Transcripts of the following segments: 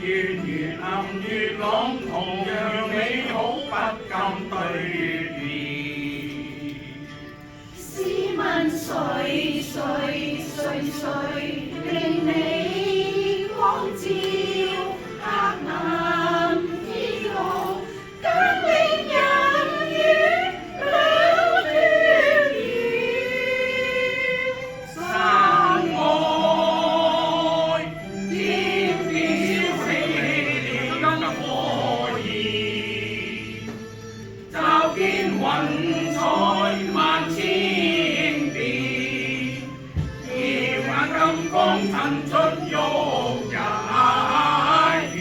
圓越暗越朗，同樣美好不敢對面。試問誰令你光照黑暗天空，更令人月亮團圓。山外天邊燒起了金火焰，驟見雲彩萬千變，耀眼金光騰出旭日圓。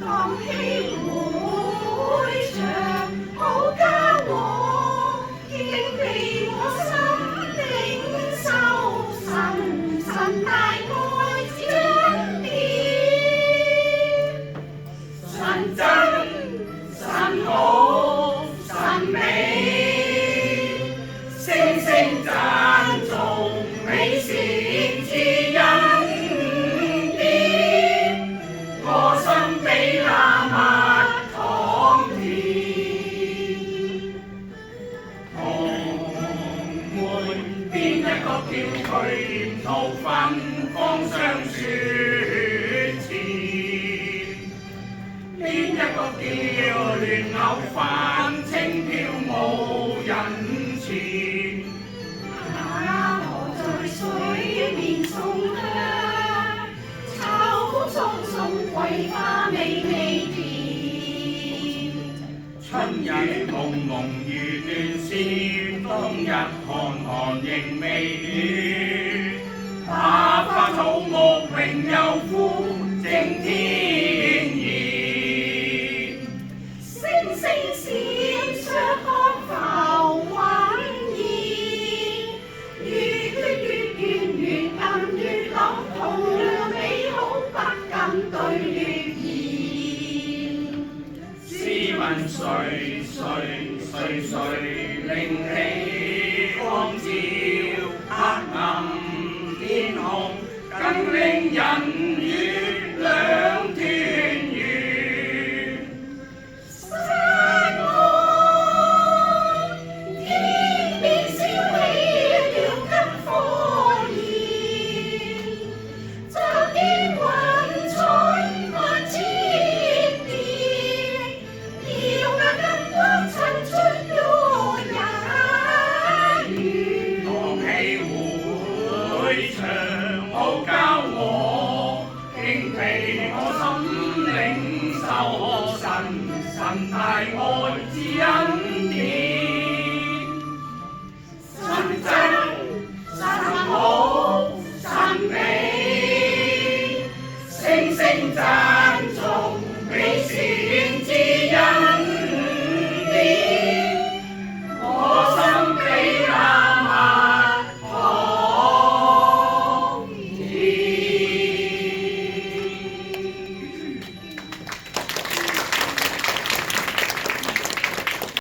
蕩氣迴腸，好家和，竟被我心領受，神大愛彰顯，神真神好神美，聲聲讚頌美善之恩典，我心比那蜜糖甜。堂妹，邊一個叫佢沿途芬芳相雪前？邊一個叫亂藕飯輕飄無人前？那河在水面送香，草蔥送桂花味甜。春雨濛濛如斷線，冬日寒寒仍未暖。百花草木榮又富，正天然。星星閃爍看浮雲現，月圓暗越朗，同樣美好不敢對面。試問誰令你光照黑暗天空，更令人月亮團圓。山外天邊燒起了金火焰，驟見雲彩萬千變，耀眼金光襯出旭日圓。蕩氣迴腸好交和，竟被我心領受，神大愛